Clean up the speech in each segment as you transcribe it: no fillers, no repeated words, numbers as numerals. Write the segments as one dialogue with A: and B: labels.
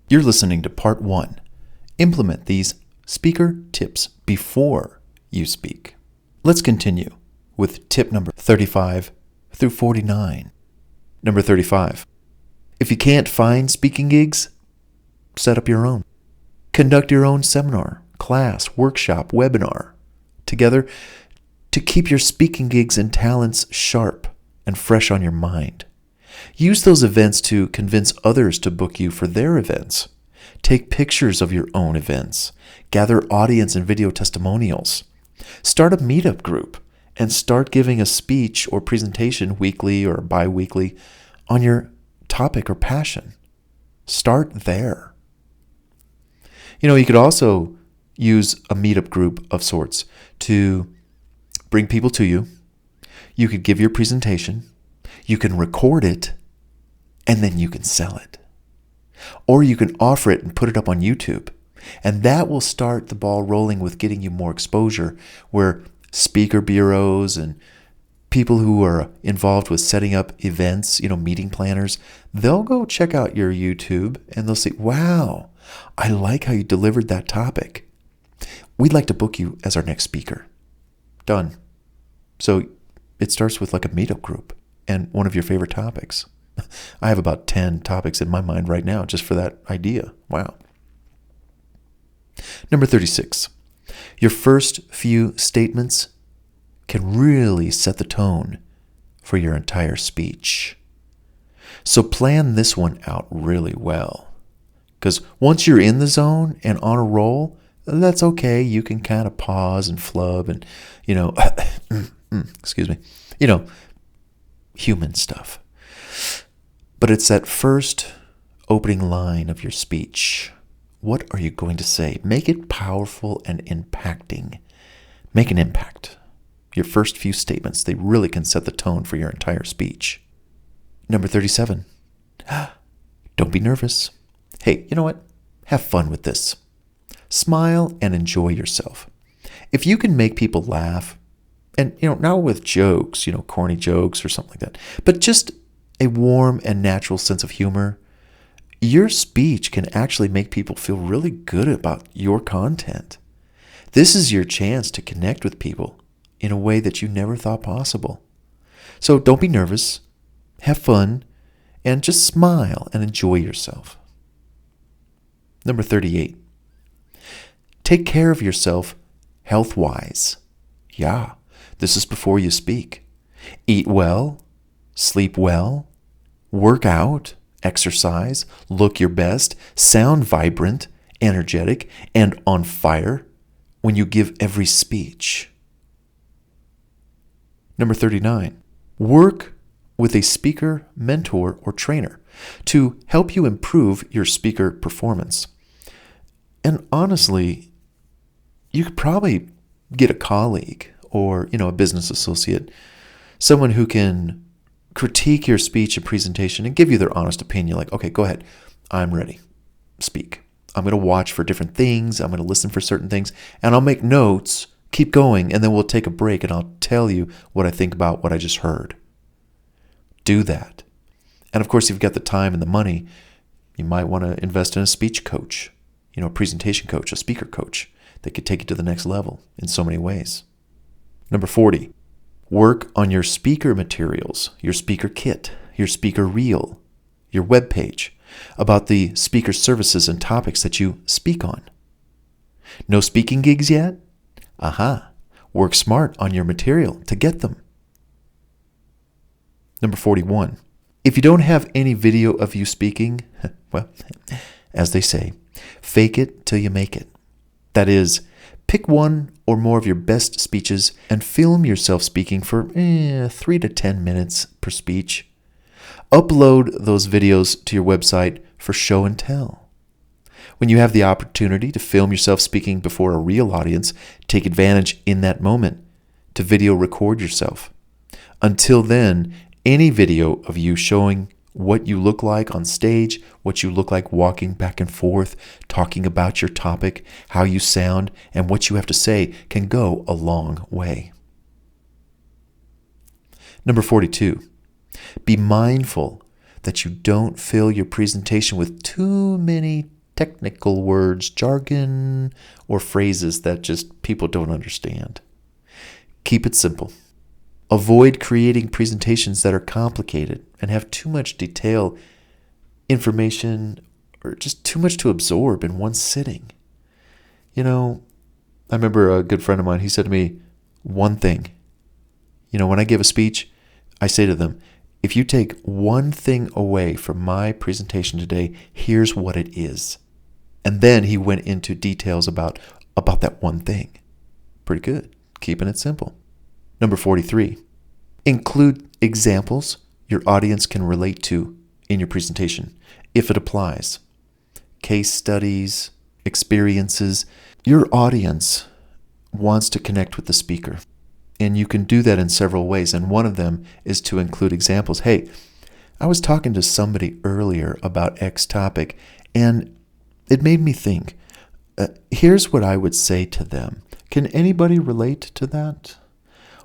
A: You're listening to Part 1. Implement these speaker tips before you speak. Let's continue with tip number 35 through 49. Number 35. If you can't find speaking gigs, set up your own. Conduct your own seminar, class, workshop, webinar together to keep your speaking gigs and talents sharp and fresh on your mind. Use those events to convince others to book you for their events. Take pictures of your own events. Gather audience and video testimonials. Start a meetup group and start giving a speech or presentation weekly or bi-weekly on your topic or passion. Start there. You could also use a meetup group of sorts to bring people to you. You could give your presentation. You can record it, and then you can sell it. Or you can offer it and put it up on YouTube. And that will start the ball rolling with getting you more exposure, where speaker bureaus and people who are involved with setting up events, meeting planners, they'll go check out your YouTube and they'll say, wow, I like how you delivered that topic. We'd like to book you as our next speaker. Done. So it starts with like a meetup group and one of your favorite topics. I have about 10 topics in my mind right now just for that idea. Wow. Number 36. Your first few statements can really set the tone for your entire speech. So plan this one out really well. Because once you're in the zone and on a roll, that's okay. You can kind of pause and flub and, excuse me, human stuff. But it's that first opening line of your speech. What are you going to say? Make it powerful and impacting. Make an impact. Your first few statements, they really can set the tone for your entire speech. Number 37. Don't be nervous. Hey, you know what? Have fun with this. Smile and enjoy yourself. If you can make people laugh, and not with jokes, corny jokes or something like that, but just a warm and natural sense of humor, your speech can actually make people feel really good about your content. This is your chance to connect with people in a way that you never thought possible. So don't be nervous, have fun, and just smile and enjoy yourself. Number 38. Take care of yourself health-wise. Yeah, this is before you speak. Eat well, sleep well, work out, exercise, look your best, sound vibrant, energetic, and on fire when you give every speech. Number 39. Work with a speaker, mentor, or trainer to help you improve your speaker performance. And honestly, you could probably get a colleague or, a business associate, someone who can critique your speech and presentation and give you their honest opinion. Like, okay, go ahead. I'm ready. Speak. I'm going to watch for different things. I'm going to listen for certain things. And I'll make notes. Keep going. And then we'll take a break and I'll tell you what I think about what I just heard. Do that. And of course, if you've got the time and the money, you might want to invest in a speech coach, a presentation coach, a speaker coach that could take you to the next level in so many ways. Number 40. Work on your speaker materials, your speaker kit, your speaker reel, your webpage, about the speaker services and topics that you speak on. No speaking gigs yet? Aha! Work smart on your material to get them. Number 41. If you don't have any video of you speaking, well, as they say, fake it till you make it. That is, pick one or more of your best speeches and film yourself speaking for 3 to 10 minutes per speech. Upload those videos to your website for show and tell. When you have the opportunity to film yourself speaking before a real audience, take advantage in that moment to video record yourself. Until then, any video of you showing what you look like on stage, what you look like walking back and forth, talking about your topic, how you sound, and what you have to say can go a long way. Number 42. Be mindful that you don't fill your presentation with too many technical words, jargon, or phrases that just people don't understand. Keep it simple. Avoid creating presentations that are complicated and have too much detail, information, or just too much to absorb in one sitting. I remember a good friend of mine, he said to me, one thing. When I give a speech, I say to them, if you take one thing away from my presentation today, here's what it is. And then he went into details about that one thing. Pretty good. Keeping it simple. Number 43, include examples your audience can relate to in your presentation, if it applies. Case studies, experiences. Your audience wants to connect with the speaker. And you can do that in several ways. And one of them is to include examples. Hey, I was talking to somebody earlier about X topic, and it made me think, here's what I would say to them. Can anybody relate to that?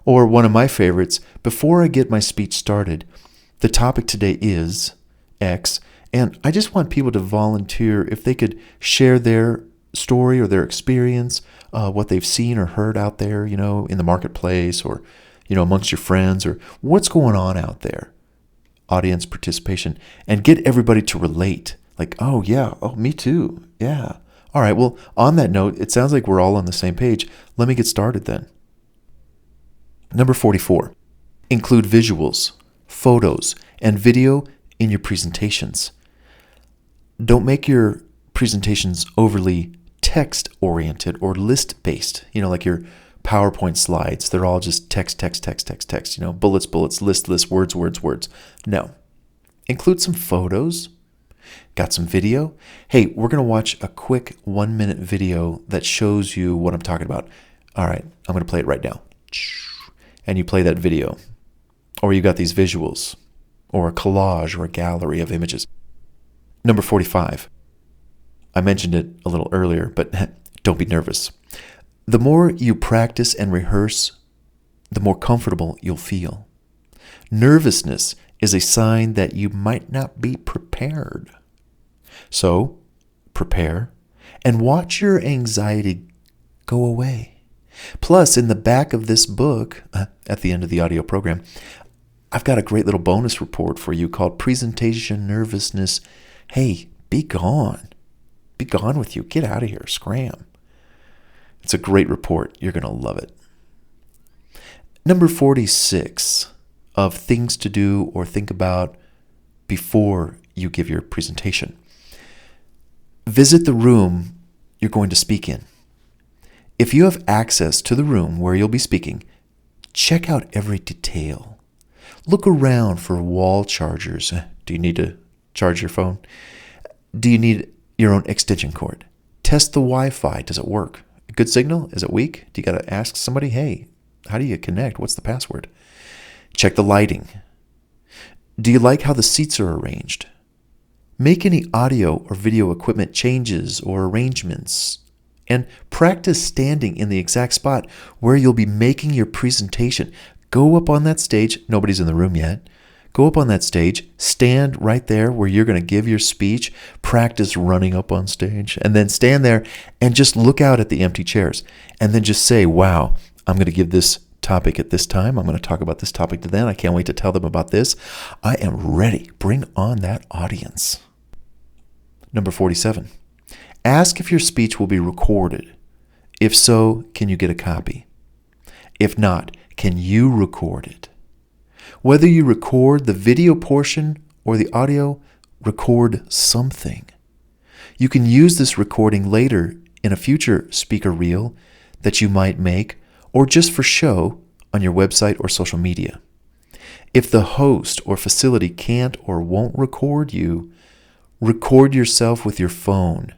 A: Or one of my favorites, before I get my speech started, the topic today is X, and I just want people to volunteer if they could share their story or their experience, what they've seen or heard out there, in the marketplace or, amongst your friends, or what's going on out there. Audience participation, and get everybody to relate. Like, oh yeah, oh me too, yeah. All right, well, on that note, it sounds like we're all on the same page. Let me get started then. Number 44, include visuals, photos, and video in your presentations. Don't make your presentations overly text-oriented or list-based, like your PowerPoint slides. They're all just text, bullets, list, words. No. Include some photos. Got some video? Hey, we're going to watch a quick 1-minute video that shows you what I'm talking about. All right, I'm going to play it right now. And you play that video. Or you got these visuals, or a collage, or a gallery of images. Number 45. I mentioned it a little earlier, but don't be nervous. The more you practice and rehearse, the more comfortable you'll feel. Nervousness is a sign that you might not be prepared. So, prepare and watch your anxiety go away. Plus, in the back of this book, at the end of the audio program, I've got a great little bonus report for you called Presentation Nervousness. Hey, be gone. Be gone with you. Get out of here. Scram. It's a great report. You're going to love it. Number 46 of things to do or think about before you give your presentation. Visit the room you're going to speak in. If you have access to the room where you'll be speaking, check out every detail. Look around for wall chargers. Do you need to charge your phone? Do you need your own extension cord? Test the Wi-Fi. Does it work? A good signal? Is it weak? Do you got to ask somebody, hey, how do you connect? What's the password? Check the lighting. Do you like how the seats are arranged? Make any audio or video equipment changes or arrangements, and practice standing in the exact spot where you'll be making your presentation. Go up on that stage. Nobody's in the room yet. Go up on that stage, stand right there where you're going to give your speech, practice running up on stage, and then stand there and just look out at the empty chairs. And then just say, wow, I'm going to give this topic at this time. I'm going to talk about this topic to them. I can't wait to tell them about this. I am ready. Bring on that audience. Number 47. Ask if your speech will be recorded. If so, can you get a copy? If not, can you record it? Whether you record the video portion or the audio, record something. You can use this recording later in a future speaker reel that you might make, or just for show on your website or social media. If the host or facility can't or won't record you, record yourself with your phone.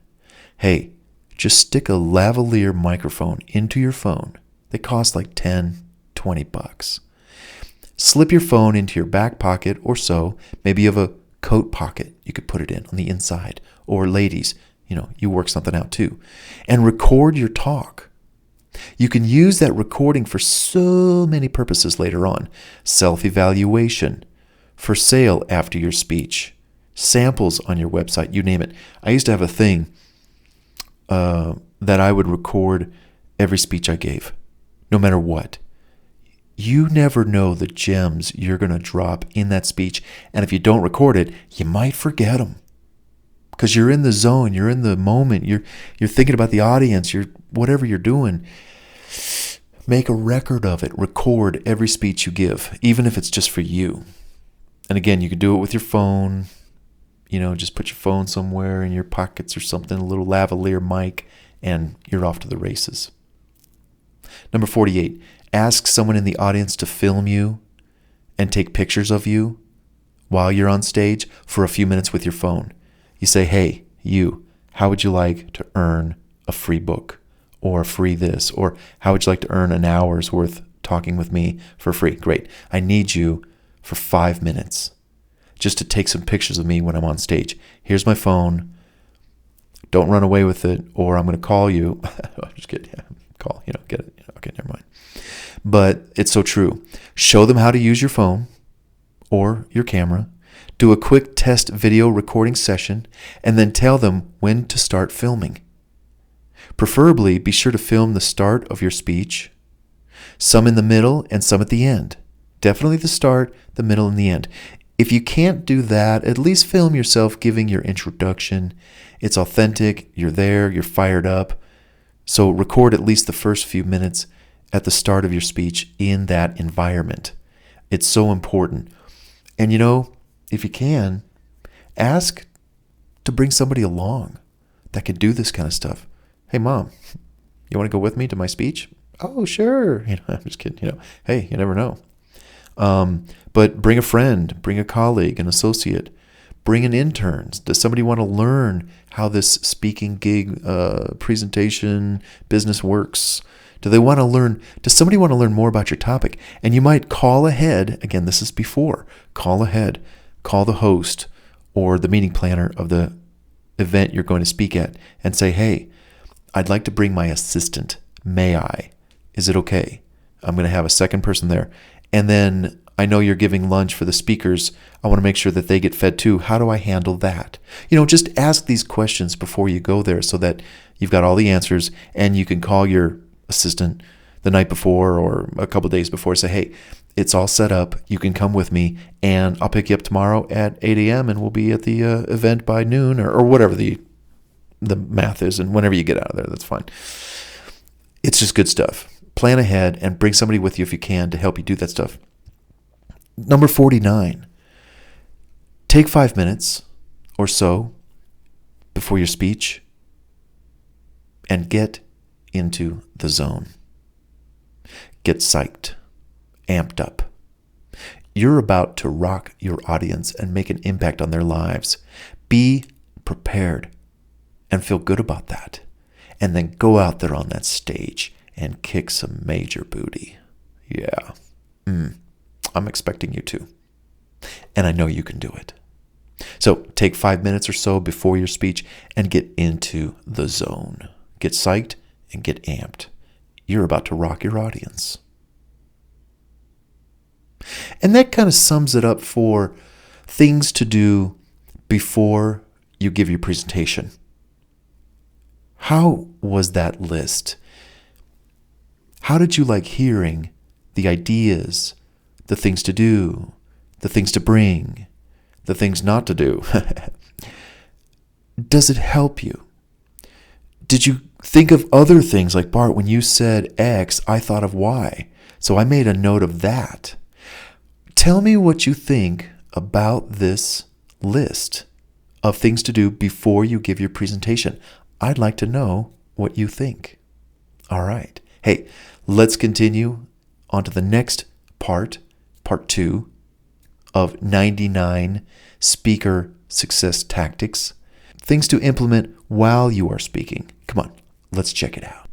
A: Hey, just stick a lavalier microphone into your phone. They cost like $10, $20. Slip your phone into your back pocket or so. Maybe you have a coat pocket you could put it in on the inside. Or ladies, you work something out too. And record your talk. You can use that recording for so many purposes later on. Self-evaluation, for sale after your speech, samples on your website, you name it. I used to have a thing that I would record every speech I gave, no matter what. You never know the gems you're going to drop in that speech. And if you don't record it, you might forget them. Because you're in the zone, you're in the moment, you're thinking about the audience, you're whatever you're doing. Make a record of it. Record every speech you give, even if it's just for you. And again, you can do it with your phone. Just put your phone somewhere in your pockets or something, a little lavalier mic, and you're off to the races. Number 48, ask someone in the audience to film you and take pictures of you while you're on stage for a few minutes with your phone. You say, hey, you, how would you like to earn a free book or a free this? Or how would you like to earn an hour's worth talking with me for free? Great. I need you for 5 minutes just to take some pictures of me when I'm on stage. Here's my phone. Don't run away with it, or I'm going to call you. I'm just kidding. Yeah, call, get it. Okay, never mind. But it's so true. Show them how to use your phone or your camera. Do a quick test video recording session, and then tell them when to start filming. Preferably, be sure to film the start of your speech, some in the middle and some at the end. Definitely the start, the middle, and the end. If you can't do that, at least film yourself giving your introduction. It's authentic, you're there, you're fired up. So record at least the first few minutes at the start of your speech in that environment. It's so important. And if you can, ask to bring somebody along that can do this kind of stuff. Hey, Mom, you want to go with me to my speech? Oh, sure. I'm just kidding. Hey, you never know. But bring a friend, bring a colleague, an associate, bring in interns. Does somebody want to learn how this speaking gig, presentation, business works? Do they want to learn? Does somebody want to learn more about your topic? And you might call ahead. Again, this is before. Call ahead. Call the host or the meeting planner of the event you're going to speak at and say, hey, I'd like to bring my assistant. May I? Is it okay? I'm going to have a second person there. And then I know you're giving lunch for the speakers. I want to make sure that they get fed too. How do I handle that? Just ask these questions before you go there so that you've got all the answers, and you can call your assistant the night before or a couple days before and say, hey, it's all set up. You can come with me, and I'll pick you up tomorrow at 8 a.m. and we'll be at the event by noon or whatever the math is. And whenever you get out of there, that's fine. It's just good stuff. Plan ahead and bring somebody with you if you can to help you do that stuff. Number 49, take 5 minutes or so before your speech and get into the zone. Get psyched, amped up. You're about to rock your audience and make an impact on their lives. Be prepared and feel good about that. And then go out there on that stage and kick some major booty. Yeah. I'm expecting you to. And I know you can do it. So take 5 minutes or so before your speech and get into the zone. Get psyched and get amped. You're about to rock your audience. And that kind of sums it up for things to do before you give your presentation. How was that list? How did you like hearing the ideas, the things to do, the things to bring, the things not to do? Does it help you? Did you think of other things like, Bart, when you said X, I thought of Y. So I made a note of that. Tell me what you think about this list of things to do before you give your presentation. I'd like to know what you think. All right. Hey, let's continue on to the next part 2 of 99 speaker success tactics. Things to implement while you are speaking. Come on, let's check it out.